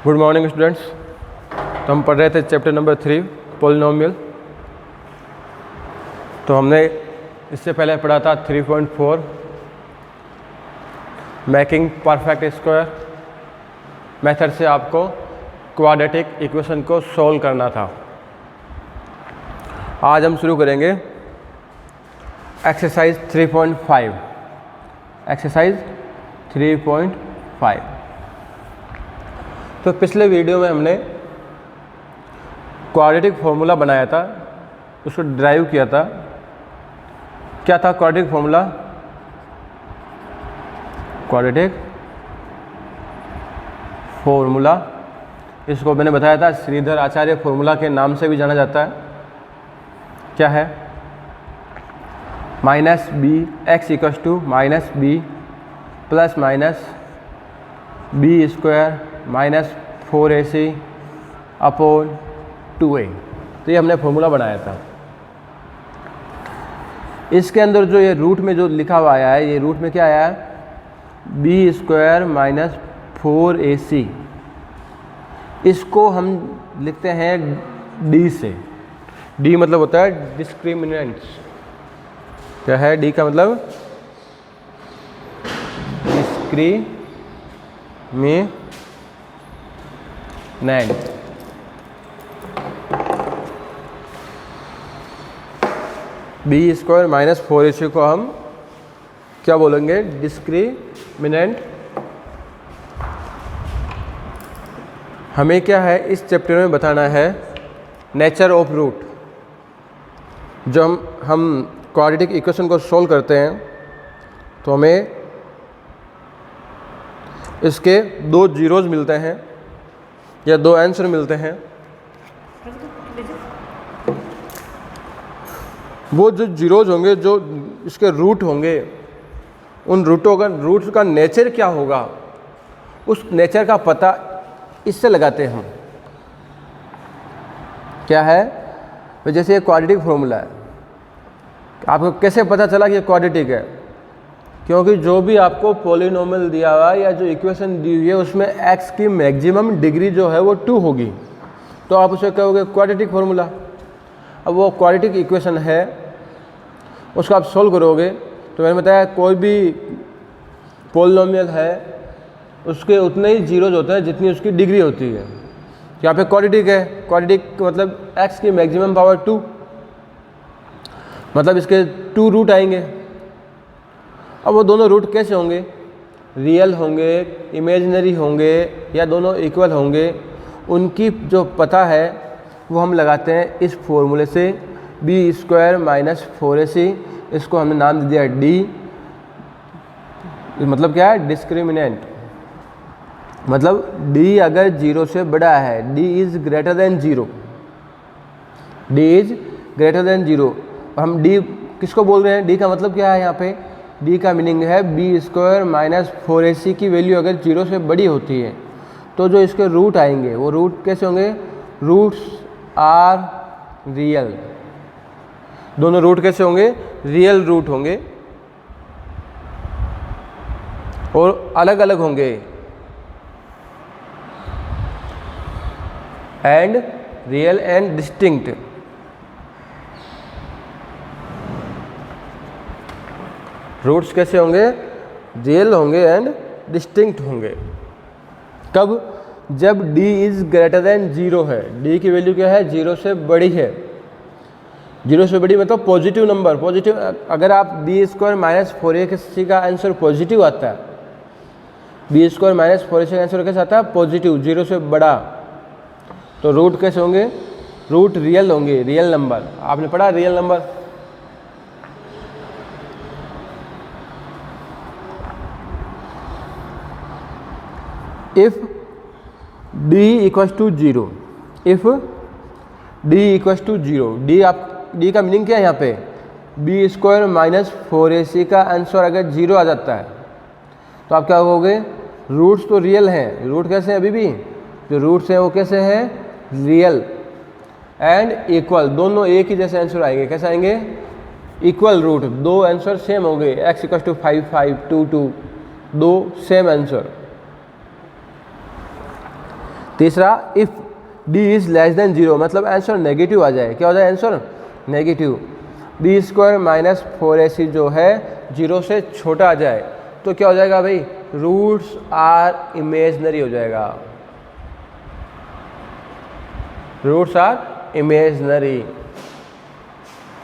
Good morning students. तो हम पढ़ रहे थे चैप्टर नंबर 3 पॉलिनोमियल। तो हमने इससे पहले पढ़ा था 3.4 मेकिंग परफेक्ट स्क्वायर मेथड से आपको क्वाड्रेटिक इक्वेशन को सॉल्व करना था। आज हम शुरू करेंगे एक्सरसाइज 3.5। एक्सरसाइज 3.5। तो पिछले वीडियो में हमने क्वाड्रेटिक फॉर्मूला बनाया था, उसको ड्राइव किया था। क्या था क्वाड्रेटिक फॉर्मूला? क्वाड्रेटिक फॉर्मूला, इसको मैंने बताया था श्रीधर आचार्य फॉर्मूला के नाम से भी जाना जाता है। क्या है? Minus B X equals to minus B plus minus B square minus 4ac upon 2a। तो ये हमने फॉर्मूला बनाया था। इसके अंदर जो ये रूट में जो लिखा हुआ आया है, ये रूट में क्या आया है? B square minus 4ac। इसको हम लिखते हैं डी से। डी मतलब होता है डिस्क्रिमिनेंट्स। क्या है डी का मतलब? Discriminant. B square minus 4ac को हम क्या बोलेंगे? डिस्क्रिमिनेंट। हमें क्या है इस चैप्टर में बताना है? Nature of root. जो हम क्वाड्रेटिक इक्वेशन को सॉल्व करते हैं तो हमें इसके दो जीरोज मिलते हैं या दो आंसर मिलते हैं। वो जो जीरोज होंगे, जो इसके रूट होंगे, उन रूट्स का नेचर क्या होगा, उस नेचर का पता इससे लगाते हैं हम। क्या है? तो जैसे ये क्वाड्रेटिक फॉर्मूला है, आपको कैसे पता चला कि ये क्वाड्रेटिक है? क्योंकि जो भी आपको पॉलिनोमियल दिया हुआ है या जो इक्वेशन दी हुई है उसमें x की मैक्सिमम डिग्री जो है वो 2 होगी, तो आप उसे कहोगे क्वाड्रेटिक फॉर्मूला। अब वो क्वाड्रेटिक इक्वेशन है, उसको आप सोल्व करोगे तो मैंने बताया कोई भी पॉलिनोमियल है उसके उतने ही जीरोज होते हैं जितनी उसकी डिग्री होती है। यहाँ पे क्वाड्रेटिक है, क्वाड्रेटिक मतलब x की मैक्सिमम पावर 2, मतलब इसके 2 रूट आएंगे। अब वो दोनों रूट कैसे होंगे? रियल होंगे, इमेजिनरी होंगे या दोनों इक्वल होंगे, उनकी जो पता है वो हम लगाते हैं इस फॉर्मूले से, बी स्क्वायर माइनस 4ac। इसको हमने नाम दे दिया डी। मतलब क्या है? डिस्क्रिमिनेंट। मतलब d अगर 0 से बड़ा है, d is greater than 0, d is greater than 0। हम d किसको बोल रहे हैं? d का मतलब क्या है? यहाँ पे d का मीनिंग है बी स्क्वायर माइनस 4ac की वैल्यू अगर 0 से बड़ी होती है तो जो इसके रूट आएंगे वो रूट कैसे होंगे? Roots are real. दोनों रूट कैसे होंगे? रियल रूट होंगे और अलग अलग होंगे। And real and distinct. Roots कैसे होंगे? रियल होंगे एंड डिस्टिंक्ट होंगे। कब? जब d इज़ ग्रेटर देन 0 है। d की वैल्यू क्या है? 0 से बड़ी है। 0 से बड़ी मतलब पॉजिटिव नंबर। पॉजिटिव अगर आप बी स्क्वायर माइनस 4ac का आंसर पॉजिटिव आता है, बी स्क्वायर माइनस 4ac का आंसर कैसे आता है? पॉजिटिव, 0 से बड़ा। तो रूट कैसे होंगे? रूट रियल होंगे, रियल नंबर। आपने पढ़ा real number? If d equals to 0, if d equals to 0, d का मीनिंग क्या है यहाँ पे? बी स्क्वायर माइनस 4ac का आंसर अगर 0 आ जाता है तो आप क्या कहोगे? रूट्स तो रियल हैं। रूट कैसे हैं? अभी भी जो रूट्स हैं वो कैसे हैं? Real and equal. दोनों एक ही जैसे आंसर आएंगे। कैसे आएंगे? Equal root. दो आंसर सेम होंगे। x इक्वल्स टू 5 5 2 2, दो सेम आंसर। तीसरा, if D is less than 0, मतलब आंसर नेगेटिव आ जाए। क्या हो जाए answer? Negative. B square minus 4ac जो है 0 से छोटा आ जाए तो क्या हो जाएगा भाई? रूट्स आर इमेजनरी हो जाएगा। Roots are imaginary.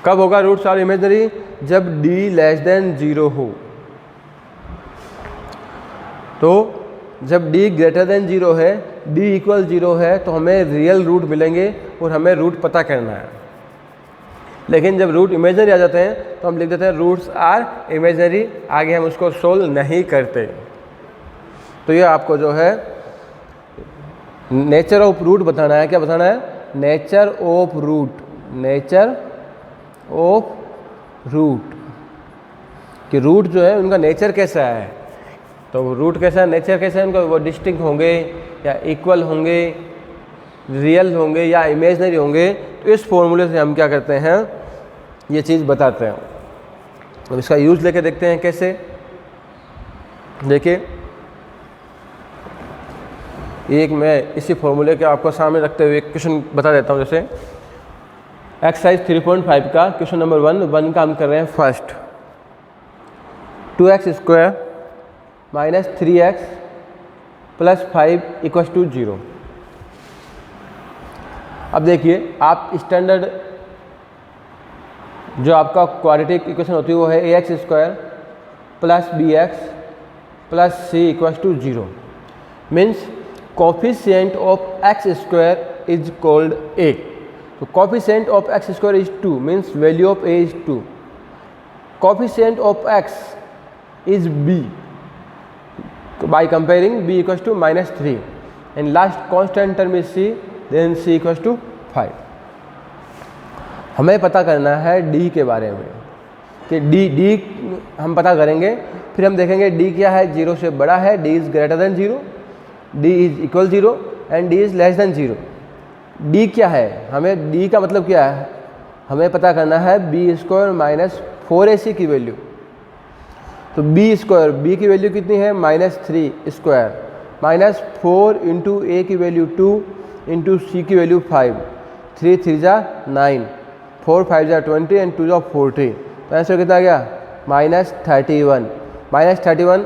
कब होगा रूट्स आर इमेजनरी? जब d लेस देन 0 हो। तो जब d ग्रेटर देन 0 है, d इक्वल 0 है, तो हमें रियल रूट मिलेंगे और हमें रूट पता करना है। लेकिन जब रूट इमेजनरी आ जाते हैं तो हम लिख देते हैं रूट्स आर इमेजनरी, आगे हम उसको सोल्व नहीं करते। तो ये आपको जो है नेचर ऑफ रूट बताना है। क्या बताना है? Nature of root. Nature of root कि रूट जो है उनका नेचर कैसा है। तो रूट कैसा है, नेचर कैसा है उनका, वो डिस्टिंक्ट होंगे या इक्वल होंगे, रियल होंगे या इमेजनरी होंगे। तो इस फॉर्मूले से हम क्या करते हैं, ये चीज़ बताते हैं। अब इसका यूज़ लेके देखते हैं कैसे। देखिए, एक मैं इसी फॉर्मूले के आपको सामने रखते हुए एक क्वेश्चन बता देता हूँ। जैसे एक्सरसाइज 3.5 का क्वेश्चन नंबर 1 का हम कर रहे हैं first. 2x square minus 3x plus 5 equals to 0। अब देखिए, आप स्टैंडर्ड जो आपका क्वाड्रेटिक इक्वेशन होती है वो है ax square plus bx plus c equals to 0। Means coefficient of x square is called a। तो coefficient of x square is 2, means value of a is 2। Coefficient of x is b by comparing b equals to -3 and last constant term is c, then c equals to 5। हमें पता करना है d के बारे में कि d हम पता करेंगे, फिर हम देखेंगे d क्या है, 0 से बड़ा है, d is greater than 0, d is equal 0 and d is less than 0। d क्या है, हमें d का मतलब क्या है, हमें पता करना है b स्क्वायर माइनस 4ac की वैल्यू। तो b स्क्वायर, b की वैल्यू कितनी है, -3 स्क्वायर, माइनस 4 इंटू ए की वैल्यू 2 इंटू सी की वैल्यू 5, 3 3 जा 9, 4 5 जा 20 एंड 2 जा 40। तो आंसर कितना आ गया, -31। -31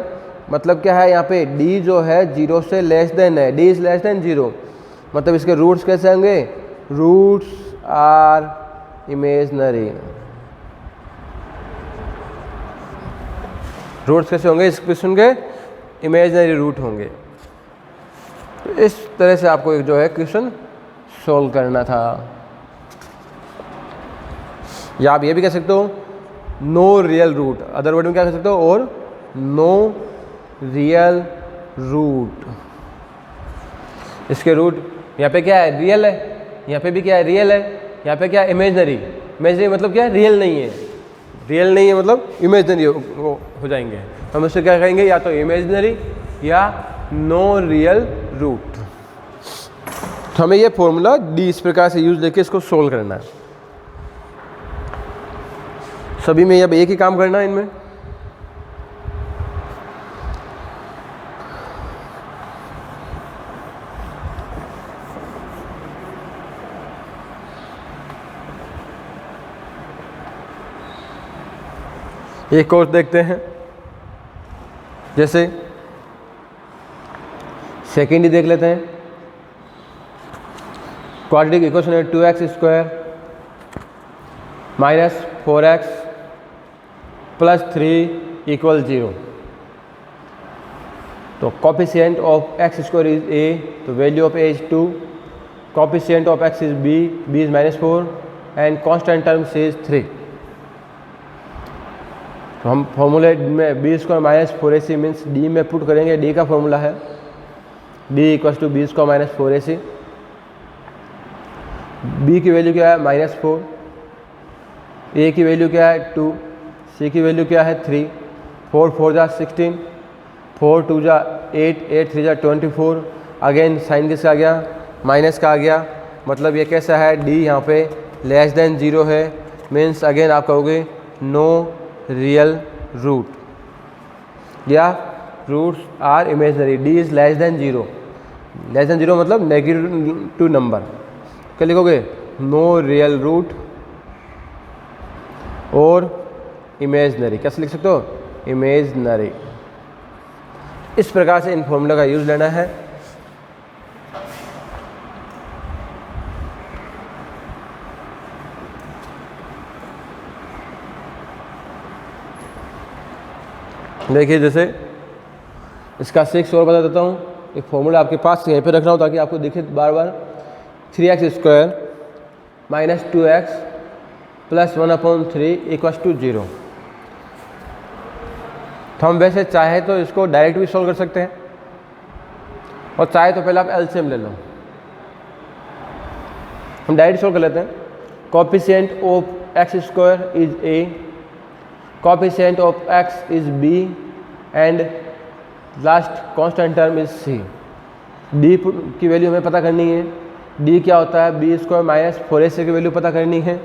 मतलब क्या है, यहाँ पे d जो है 0 से लेस देन है, d इज़ लेस देन 0, मतलब इसके रूट्स कैसे होंगे, रूट्स आर इमेजनरी। रूट्स कैसे होंगे इस क्वेश्चन के, इमेजनरी रूट होंगे। तो इस तरह से आपको एक जो है क्वेश्चन सॉल्व करना था। या आप ये भी कह सकते हो no real root, other word में क्या कह सकते हो, और नो रियल रूट। इसके रूट यहाँ पे क्या है, रियल है, यहाँ पे भी क्या है, रियल है, यहाँ पे क्या है, इमेजनरी। इमेजनरी मतलब क्या है, रियल नहीं है, रियल नहीं है मतलब इमेजनरी हो जाएंगे। हम उससे क्या कहेंगे, या तो इमेजनरी या नो रियल रूट। तो हमें ये फॉर्मूला डी इस प्रकार से यूज लेके इसको सोल्व करना है। सभी में अब एक ही काम करना है इनमें। एक और देखते हैं, जैसे सेकेंड ही देख लेते हैं। क्वाड्रेटिक इक्वेशन है 2x square minus 4x plus 3 equal 0। तो coefficient of x square is a, तो value of a is 2, coefficient of x is b, b is -4 and constant term c is 3। तो हम फॉर्मूले में b square minus 4ac means d में put करेंगे, d का formula है d equals to b square minus 4ac। b की value क्या है, -4, a की वैल्यू क्या है 2, c की वैल्यू क्या है 3, 4 4 जा 16, 4 2 जा 8, 8 3 जा 24। अगेन साइन किसका आ गया, माइनस का आ गया, मतलब ये कैसा है, d यहाँ पे लेस देन 0 है, मीन्स अगेन आप कहोगे नो रियल रूट या roots are imaginary, d is less than 0। Less than 0 मतलब नेगेटिव नंबर। क्या लिखोगे? नो रियल रूट और इमेजनरी। कैसे लिख सकते हो? इमेजनरी। इस प्रकार से इन फॉर्मूला का यूज लेना है। देखिए जैसे इसका 6 और बता देता हूँ। एक फॉर्मूला आपके पास यहीं पे रख रहा हूँ ताकि आपको दिखे बार बार। 3x² minus 2x plus 1/3 equals to 0। तो हम वैसे चाहे तो इसको डायरेक्ट भी सॉल्व कर सकते हैं और चाहे तो पहले आप एलसीएम ले लो। हम डायरेक्ट सॉल्व कर लेते हैं। Coefficient of x² is a, coefficient of x is b and last constant term is c। d की वैल्यू हमें पता करनी है। d क्या होता है? b² माइनस 4ac की वैल्यू पता करनी है।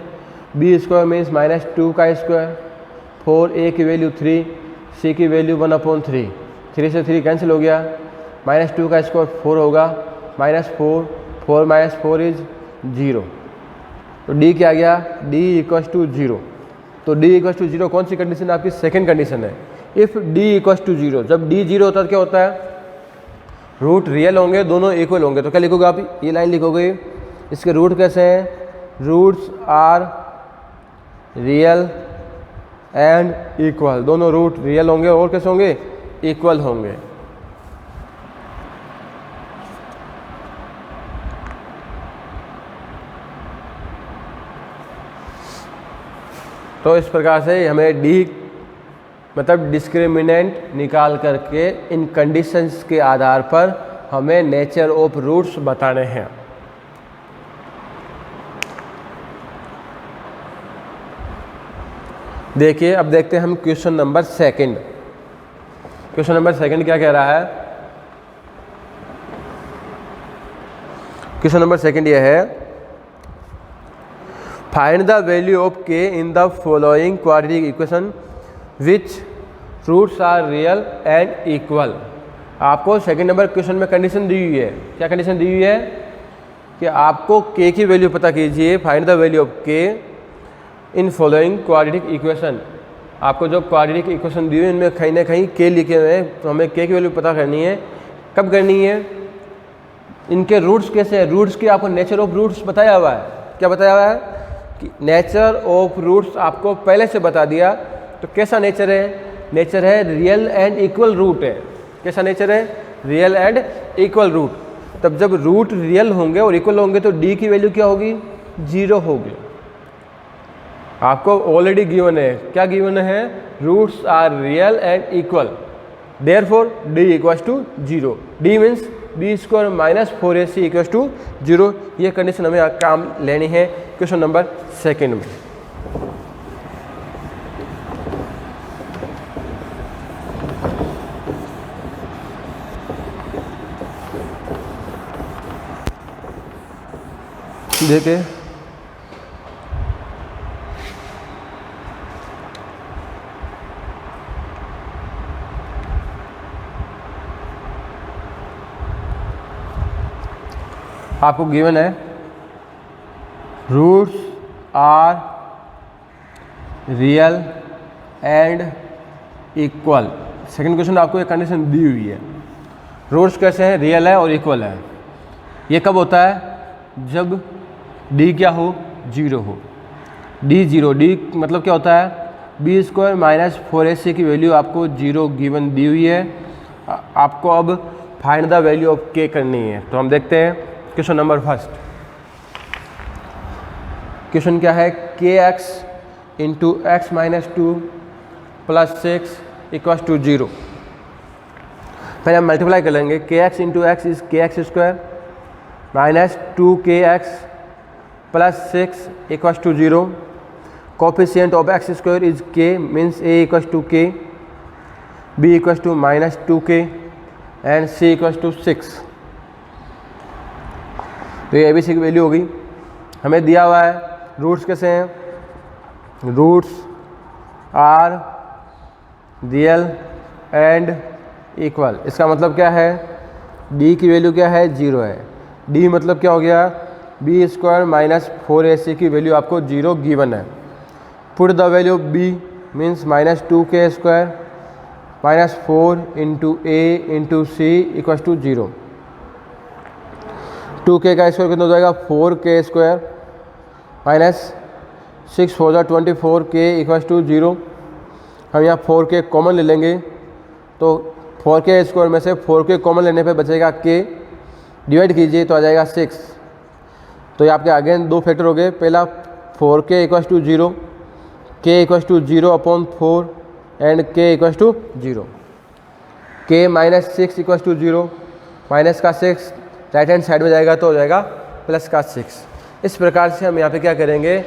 b² मीन्स माइनस 2 का स्क्वायर, 4a की वैल्यू 3, c की वैल्यू 1/3। 3 से 3 कैंसिल हो गया, माइनस 2 का स्क्वायर 4 होगा, माइनस 4 माइनस 4 इज 0। तो d क्या आ गया? d equals to 0। तो d इक्वल्स टू 0 कौन सी कंडीशन है? आपकी सेकंड कंडीशन है। इफ़ d इक्वल्स टू 0, जब d 0 होता है क्या होता है? रूट रियल होंगे, दोनों इक्वल होंगे। तो क्या लिखोगे आप? ये लाइन लिखोगे। इसके रूट कैसे हैं? Roots are real and equal. दोनों रूट रियल होंगे और कैसे होंगे? इक्वल होंगे। तो इस प्रकार से हमें डी मतलब डिस्क्रिमिनेंट निकाल करके इन कंडीशंस के आधार पर हमें नेचर ऑफ रूट्स बताने हैं। देखिए अब देखते हैं हम question number second. Question number second क्या कह रहा है? क्वेश्चन नंबर सेकंड यह है, find the value of k in the following quadratic equation which roots are real and equal. आपको सेकंड नंबर क्वेश्चन में कंडीशन दी हुई है। क्या कंडीशन दी हुई है? कि आपको k की वैल्यू पता कीजिए। Find the value of k in following quadratic equation. आपको जो क्वाड्रेटिक इक्वेशन दी हुई है इनमें कहीं ना कहीं k लिखे हुए हैं, तो हमें k की वैल्यू पता करनी है। कब करनी है? इनके रूट्स कैसे हैं? रूट्स की आपको नेचर ऑफ रूट्स बताया हुआ है। क्या बताया हुआ है? कि नेचर ऑफ रूट्स आपको पहले से बता दिया। तो कैसा नेचर है? नेचर है रियल एंड इक्वल रूट है। कैसा नेचर है? Real and equal root. तब जब रूट रियल होंगे और इक्वल होंगे तो d की वैल्यू क्या होगी? 0 होगी। आपको ऑलरेडी गिवन है। क्या गिवन है? Roots are real and equal, therefore d equals to 0। d means b² minus 4ac equals to 0। ये कंडीशन हमें काम लेनी है क्वेश्चन नंबर सेकंड में। देखिए आपको गिवन है roots are real and equal. Second question आपको एक कंडीशन दी हुई है। रूट्स कैसे हैं? रियल है और इक्वल है। ये कब होता है? जब d क्या हो? 0 हो। d 0, d मतलब क्या होता है? b² माइनस 4ac की वैल्यू आपको 0 गिवन दी हुई है। आपको अब find the value of k करनी है। तो हम देखते हैं क्वेश्चन नंबर फर्स्ट। क्वेश्चन क्या है? kx into x minus 2 plus 6 equals to 0। पहले हम मल्टीप्लाई कर लेंगे। kx into x is kx² minus 2kx plus 6 equals to 0। Coefficient of x² is k means a equals to k, b equals to minus 2k and c equals to 6। तो ये ABC की value होगी। हमें दिया हुआ है roots कैसे हैं? Roots are real and equal. इसका मतलब क्या है? डी की वैल्यू क्या है, 0 है। डी मतलब क्या हो गया, बी स्क्वायर माइनस 4ac की वैल्यू आपको 0 गिवन है। Put the value of b means minus 2k square minus 4 into A into c equal to 0। 2k का स्क्वायर कितना हो जाएगा, 4k square minus 6 4 24k equal to 0। हम यहाँ 4k कॉमन ले लेंगे तो 4k स्क्वायर में से 4k कॉमन लेने पे बचेगा k, डिवाइड कीजिए तो आ जाएगा 6। तो ये आपके अगेन दो फैक्टर हो गए, पहला 4k equal to 0, k equal to 0 upon 4 and k equal to 0। k minus 6 equal to 0, minus का 6 राइट हैंड साइड में जाएगा तो हो जाएगा प्लस का 6। इस प्रकार से हम यहाँ पे क्या करेंगे,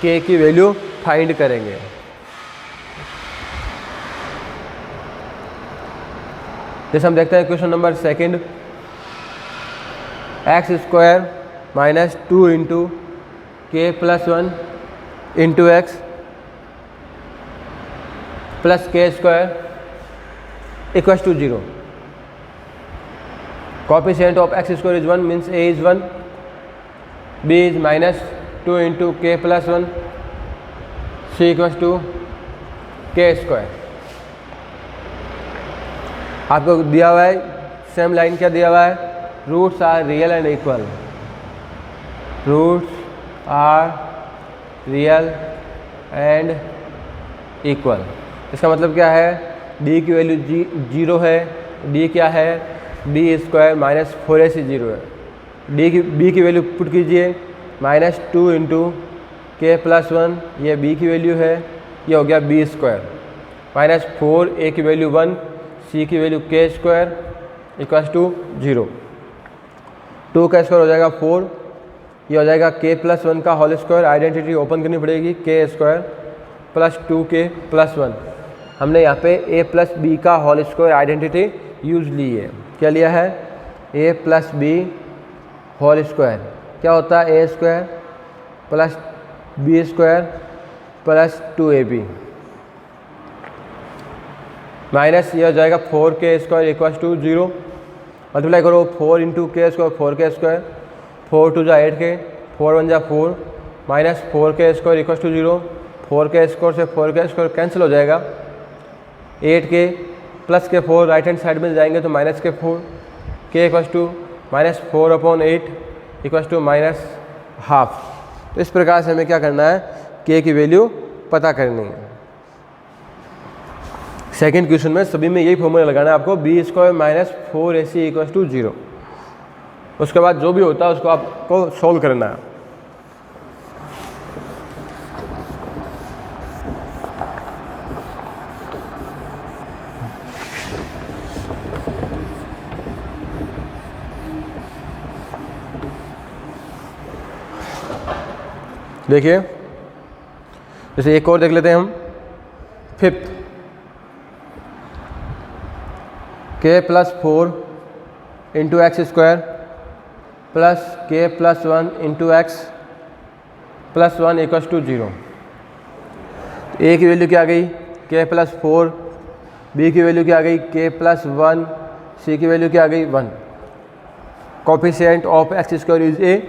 k की वैल्यू फाइंड करेंगे। जैसे हम देखते हैं question number second, x square minus 2 into k plus 1 into x plus k square equal to 0। Coefficient of x square is 1 means a is 1, b is minus 2 into k plus 1, c equal to k square. आपको दिया हुआ है same line, क्या दिया हुआ है, roots are real and equal, roots are real and equal. इसका मतलब क्या है, d की वैल्यू 0 है, d क्या है, d स्क्वायर माइनस 4ac 0 है। b की वैल्यू पुट कीजिए, माइनस 2 इंटू के प्लस 1, ये b की वैल्यू है, ये हो गया b स्क्वायर माइनस 4, a की वैल्यू 1, c की value k square equal to 0। 2 का स्क्वायर हो जाएगा 4, ये हो जाएगा k प्लस 1 का होल स्क्वायर, आइडेंटिटी ओपन करनी पड़ेगी, k स्क्वायर प्लस 2k प्लस 1। हमने यहाँ पे a प्लस बी का होल स्क्वायर आइडेंटिटी यूज ली है। क्या लिया है, a plus b whole square क्या होता है, a square plus B square plus 2ab minus ये हो जाएगा 4k square equal to 0। Multiply करो 4 इंटू के स्क्वायर 4k स्क्वायर, 4 टू जा 8k, 4 1 जा 4 minus 4k square equal to 0। 4k square से 4k स्क्वायर कैंसिल हो जाएगा, 8k प्लस के 4 राइट हैंड साइड में जाएंगे तो माइनस के 4, k equal to minus 4 upon 8 equal to minus half. तो इस प्रकार से हमें क्या करना है, k की वैल्यू पता करनी है। सेकेंड क्वेश्चन में सभी में यही फॉर्मूला लगाना है आपको, b square minus 4ac equal to 0। उसके बाद जो भी होता है उसको आपको सॉल्व करना है। देखिए जैसे एक और देख लेते हैं हम, fifth, k plus 4 into x square plus k plus 1 into x plus 1 equal to 0। a की वैल्यू क्या आ गई, k प्लस 4, b की वैल्यू क्या आ गई, k प्लस 1, c की वैल्यू क्या आ गई 1। Coefficient of x square is a,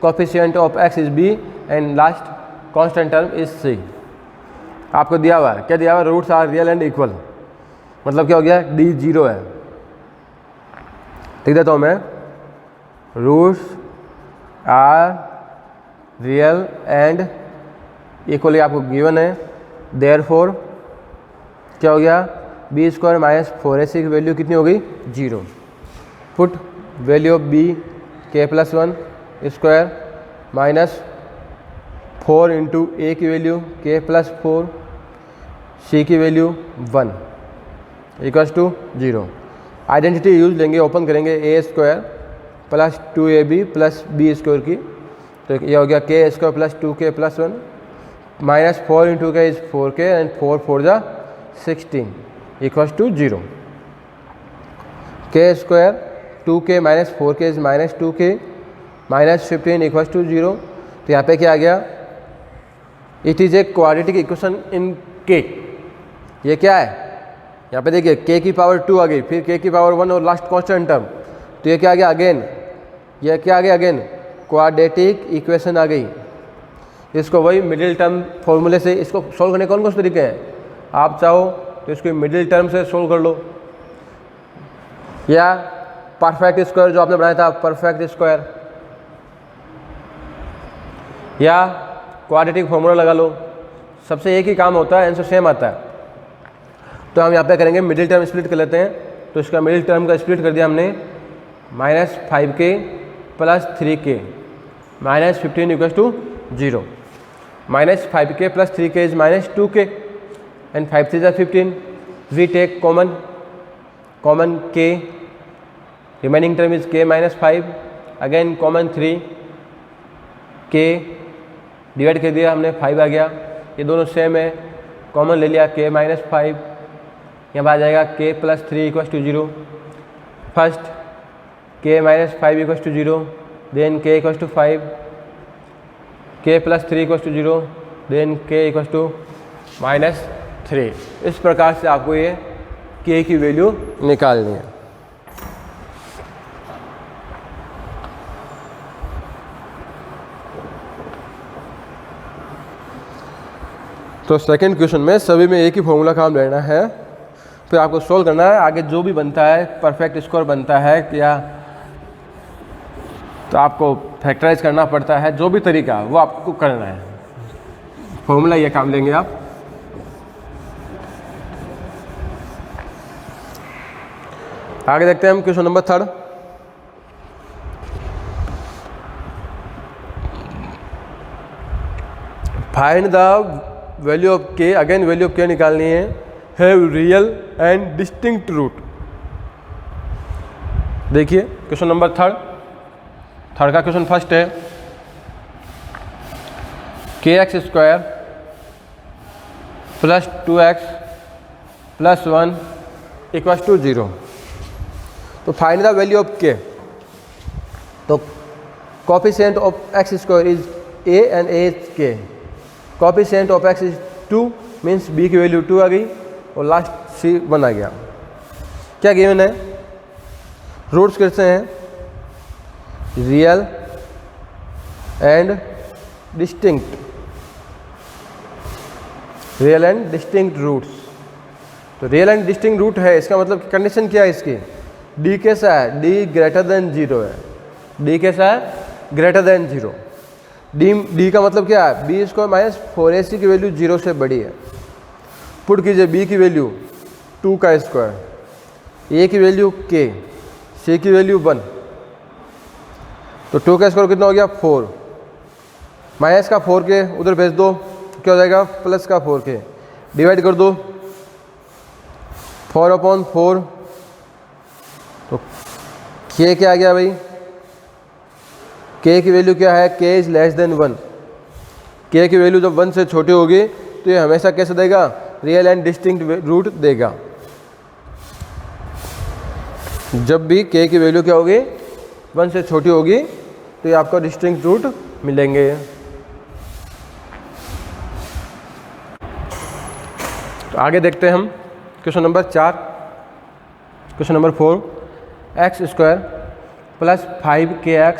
coefficient of x is b and last constant term is c। आपको दिया हुआ है, क्या दिया हुआ है, roots are real and equal, मतलब क्या हो गया, d 0 है। लिख देता हूँ मैं, roots are real and equally आपको गिवन है, देयरफॉर क्या हो गया, बी स्क्वायर माइनस 4ac की वैल्यू कितनी हो गई, 0। Put value of b k plus 1 square minus 4 into a की वैल्यू k प्लस 4, c की value 1 equals to 0। Identity use लेंगे, ओपन करेंगे, a square plus 2ab plus B square की, तो ये हो गया k स्क्वायर plus 2k plus 1 minus 4 into k is 4k and 4 4 जा 16 equals to 0। k square 2k minus 4k is minus 2k minus 15 equals to 0। तो यहाँ पे क्या आ गया, it is a quadratic equation in k। ये क्या है, यहाँ पे देखिए k की पावर 2 आ गई, फिर k की पावर 1 और लास्ट कांस्टेंट टर्म, तो ये क्या आ गया अगेन, ये क्या आ गया अगेन, क्वाड्रेटिक इक्वेशन आ गई। इसको वही मिडिल टर्म फॉर्मूले से इसको सोल्व करने कौन कौन से तरीके हैं, आप चाहो तो इसको मिडिल टर्म से सोल्व कर लो, या परफेक्ट स्क्वायर जो आपने बनाया था परफेक्ट स्क्वायर, या क्वाड्रेटिक फॉर्मूला लगा लो, सबसे एक ही काम होता है, आंसर सेम आता है। तो हम यहाँ पे करेंगे मिडिल टर्म स्प्लिट कर लेते हैं। तो इसका मिडिल टर्म का स्प्लिट कर दिया हमने, -5k + 3k -15 = 0, -5k + 3k is -2k and 5 3 = 15. We take common k, remaining term is k - 5, again common 3 k, divide कर दिया हमने 5 आ गया, ये दोनों सेम है, कॉमन ले लिया k - 5, यहाँ पर आ जाएगा k + 3 = 0, first k - 5 = 0, then k = 5, k + 3 = 0, then k = -3। इस प्रकार से आपको ये k की वैल्यू निकालनी है। तो सेकंड क्वेश्चन में सभी में एक ही फॉर्मूला काम लेना है, फिर आपको सोल्व करना है। आगे जो भी बनता है परफेक्ट स्कोर बनता है क्या, तो आपको फैक्टराइज करना पड़ता है, जो भी तरीका वो आपको करना है, फॉर्मूला ये काम लेंगे आप। आगे देखते हैं हम question number 3। Find the value of k, again value of k निकालनी है, have real and distinct root. देखिए क्वेश्चन नंबर 3 का क्वेश्चन फर्स्ट है, kx² + 2x + 1 = 0। तो find the value of k। तो coefficient of x² is a and a is k, coefficient of x is 2 means b की value 2 आ गई, और last c 1 आ गया। क्या गिवन है, रूट्स कैसे हैं, real and distinct, real and distinct roots. तो रियल एंड डिस्टिंक्ट रूट है, इसका मतलब कंडीशन क्या है इसकी, d कैसा है, d > 0 है, d कैसा है, > 0। d का मतलब क्या है, b² - 4ac की वैल्यू 0 से बड़ी है। पुट कीजिए b की वैल्यू 2 का स्क्वायर, a की वैल्यू k, c की वैल्यू 1, तो 2 का स्क्वायर कितना हो गया 4, माइनस का 4k उधर भेज दो, क्या हो जाएगा प्लस का 4k, डिवाइड कर दो 4/4, तो k क्या आ गया भाई, k की वैल्यू क्या है, k इज <1। k की वैल्यू जब 1 से छोटी होगी तो ये हमेशा कैसे देगा, रियल एंड डिस्टिंक्ट रूट देगा। जब भी k की वैल्यू क्या होगी, 1 से छोटी होगी, तो ये आपको डिस्टिंक्ट रूट मिलेंगे। तो आगे देखते हैं हम question number 4, question number 4, x² + 5kx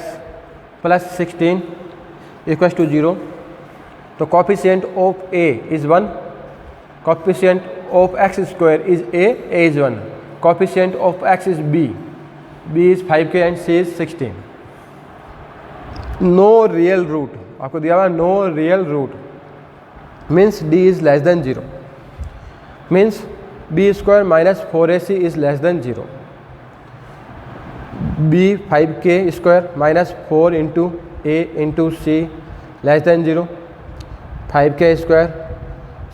+ 16 = 0। तो coefficient of a is 1, coefficient of x² is a is 1, coefficient of x is b is 5k and c is 16। No real root आपको दिया हुआ, no real root means d is < 0, means b² - 4ac is < 0, b 5k² - 4 × a × c < 0, 5k²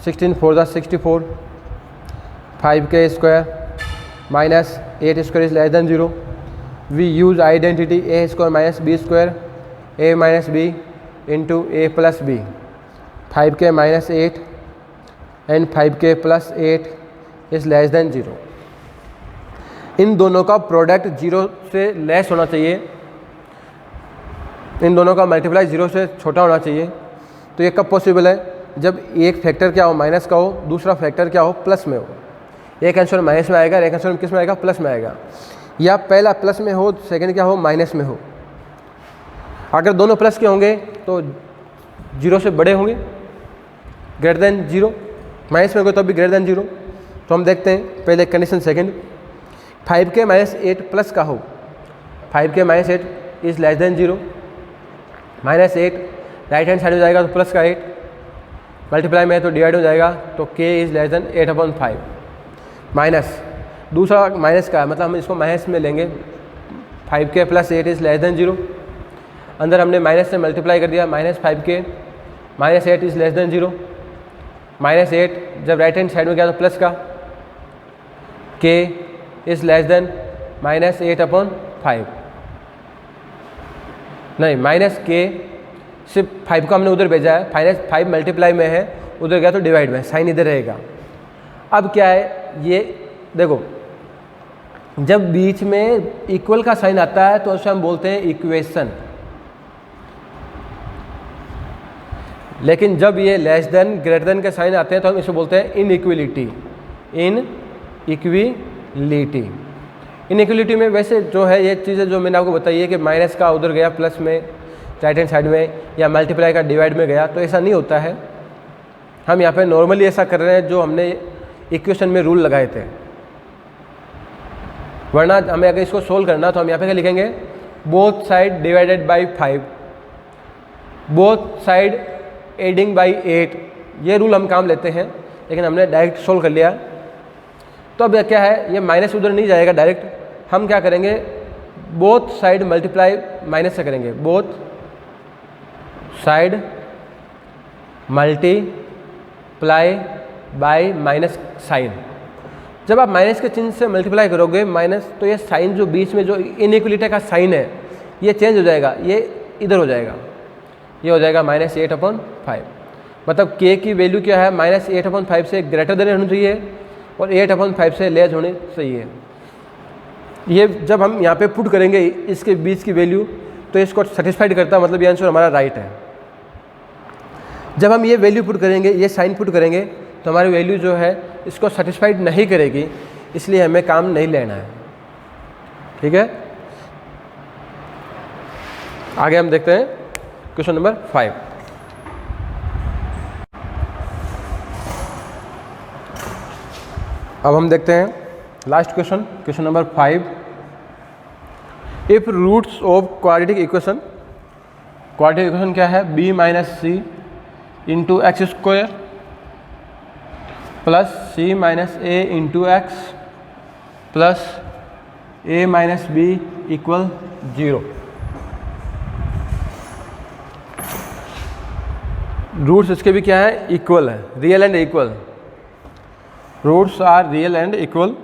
16 4 = 64, 5k² - 8² is < 0। We use identity a² - b², a - b into a plus b, 5k - 8 and 5k + 8 is < 0। इन दोनों का product 0 से less होना चाहिए, इन दोनों का multiply 0 से छोटा होना चाहिए। तो ये कब पॉसिबल है, जब एक फैक्टर क्या हो, माइनस का हो, दूसरा फैक्टर क्या हो, प्लस में हो। एक आंसर माइनस में आएगा, एक आंसर किस में आएगा, प्लस में आएगा। या पहला प्लस में हो, सेकंड क्या हो, माइनस में हो। अगर दोनों प्लस के होंगे तो 0 से बड़े होंगे, ग्रेटर देन 0। माइनस में होंगे तो भी ग्रेटर देन 0। तो हम देखते हैं पहले कंडीशन सेकंड, 5k - 8 प्लस का हो, 5k - 8 is less than 0, -8 right hand side हो जाएगा तो प्लस का 8, मल्टीप्लाई में है तो डिवाइड हो जाएगा, तो k is less than 8/5। Minus दूसरा माइनस का है, मतलब हम इसको माइनस में लेंगे, 5k + 8 इज लेस देन 0। अंदर हमने माइनस से मल्टीप्लाई कर दिया, -5k - 8 इज लेस देन 0, -8 जब राइट हैंड साइड में गया तो प्लस का, k इज लेस देन -8/5। नहीं, -k सिर्फ 5 को हमने उधर भेजा है, -5 मल्टीप्लाई में है, उधर गया तो डिवाइड में, साइन इधर रहेगा। अब क्या है, ये देखो जब बीच में इक्वल का साइन आता है तो उसे हम बोलते हैं इक्वेशन, लेकिन जब ये लेस देन ग्रेटर देन के साइन आते हैं तो हम इसे बोलते हैं इनइक्वलिटी। इनइक्वलिटी में वैसे जो है ये चीज़ें जो मैंने आपको बताई है कि माइनस का उधर गया प्लस में राइट हैंड साइड में, या मल्टीप्लाई का डिवाइड में गया, तो ऐसा नहीं होता है। हम यहाँ पे नॉर्मली ऐसा कर रहे हैं जो हमने इक्वेशन में रूल लगाए थे, वरना हमें अगर इसको सोल्व करना तो हम यहाँ पे क्या लिखेंगे, both side divided by 5, both side adding by 8, ये रूल हम काम लेते हैं, लेकिन हमने डायरेक्ट सोल्व कर लिया। तो अब क्या है, ये माइनस उधर नहीं जाएगा डायरेक्ट, हम क्या करेंगे, बोथ साइड मल्टीप्लाई माइनस से करेंगे, both side multiply by minus sign. जब आप माइनस के चिन्ह से मल्टीप्लाई करोगे माइनस, तो ये साइन जो बीच में जो इनइक्वलिटी का साइन है ये चेंज हो जाएगा, ये इधर हो जाएगा, ये हो जाएगा -8/5। मतलब k की वैल्यू क्या है, -8/5 से ग्रेटर देन होनी चाहिए और 8/5 से लेस होनी चाहिए। ये जब हम यहाँ पे पुट करेंगे इसके बीच की वैल्यू, तो इसको सेटिस्फाइड करता है, मतलब ये आंसर हमारा राइट है। जब हम ये वैल्यू पुट करेंगे, ये साइन पुट करेंगे, तो हमारी वैल्यू जो है इसको सेटिस्फाइड नहीं करेगी, इसलिए हमें काम नहीं लेना है। ठीक है, आगे हम देखते हैं क्वेश्चन नंबर 5। अब हम देखते हैं last question, question number 5। If roots of quadratic equation, quadratic equation क्या है, b - c into x square plus c - a into x plus a - b equal 0। Roots इसके भी क्या है, इक्वल है, real and equal. Roots are real and equal.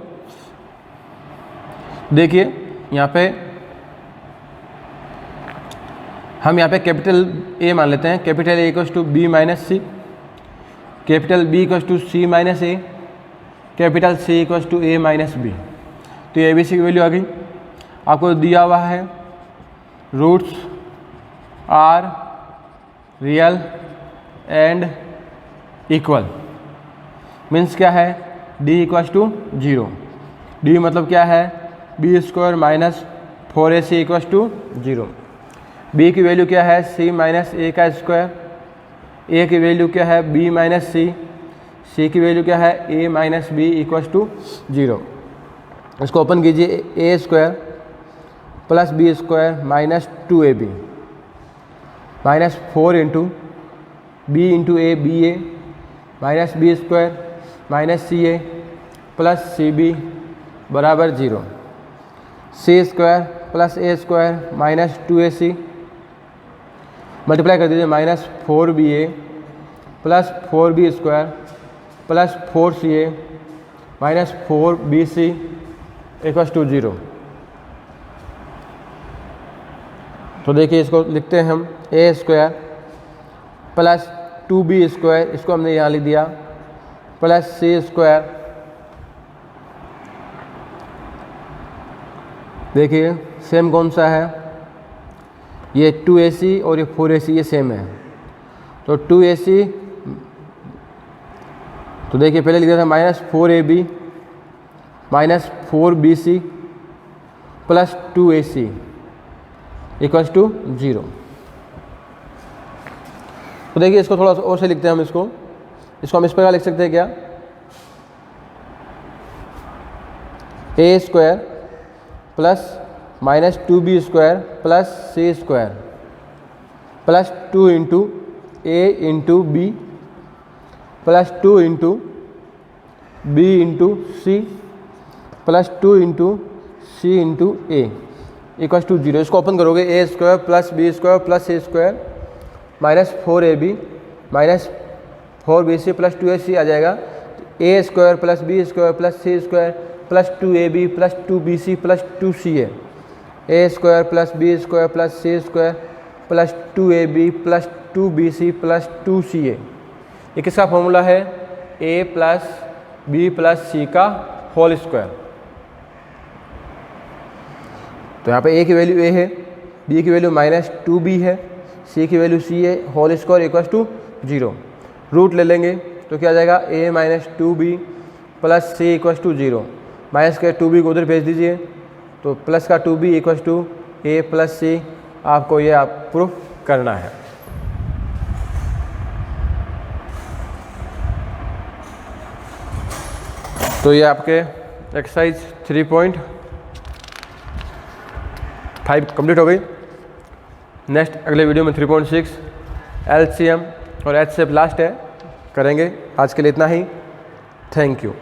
देखिए यहाँ पे हम यहाँ पे कैपिटल A मान लेते हैं, capital A equals to B - C, capital B equals to C - A, capital C equals to A - B। तो ये ABC की वैल्यू आ गई। आपको दिया हुआ है roots are real and equal, means क्या है, D इक्वल्स टू 0। D मतलब क्या है, B² - 4AC equals to 0। B की वैल्यू क्या है, C - A का स्क्वायर, A की वैल्यू क्या है, B - C, C की वैल्यू क्या है, A - B इक्वल्स टू 0। इसको ओपन कीजिए, A² plus B² - 2AB -4 into B into A BA minus B² - CA plus CB बराबर 0। C² plus A² - 2AC multiply कर दीजिए, -4BA plus 4B² plus 4CA minus 4BC equals to 0। तो देखिए इसको लिखते हैं हम, A² प्लस 2B², इसको हमने यहाँ लिख दिया, प्लस C²। देखिए सेम कौन सा है, ये 2AC और ये 4AC, ये सेम है। तो 2AC, तो देखिए पहले लिखा था -4AB -4BC plus 2ac equals to 0। तो देखिए इसको थोड़ा और से लिखते हैं हम इसको हम इस प्रकार लिख सकते हैं क्या, A square plus minus 2b square plus c square plus 2 into A into B plus 2 into B into C plus 2 into C into A equals to 0। इसको ओपन करोगे, A square plus B square plus C square minus 4ab minus 4bc plus 2ac आ जाएगा। A square plus B square plus C square plus 2ab plus 2bc plus 2ca, A square plus B square plus C square plus 2ab plus 2bc plus 2ca। ये किसका formula है, a plus B plus C का whole square. तो यहाँ पे a की value a है, b की वैल्यू माइनस 2b है, c की वैल्यू c है, whole square equals to 0। Root ले लेंगे तो क्या आ जाएगा, a minus 2b plus c equals to 0। Minus के 2b को उधर भेज दीजिए तो प्लस का 2b equals to a plus c। आपको ये आप प्रूफ करना है। तो ये आपके एक्सरसाइज 3.5 कंप्लीट हो गई। नेक्स्ट अगले वीडियो में 3.6 LCM और HCF लास्ट है, करेंगे। आज के लिए इतना ही। Thank you.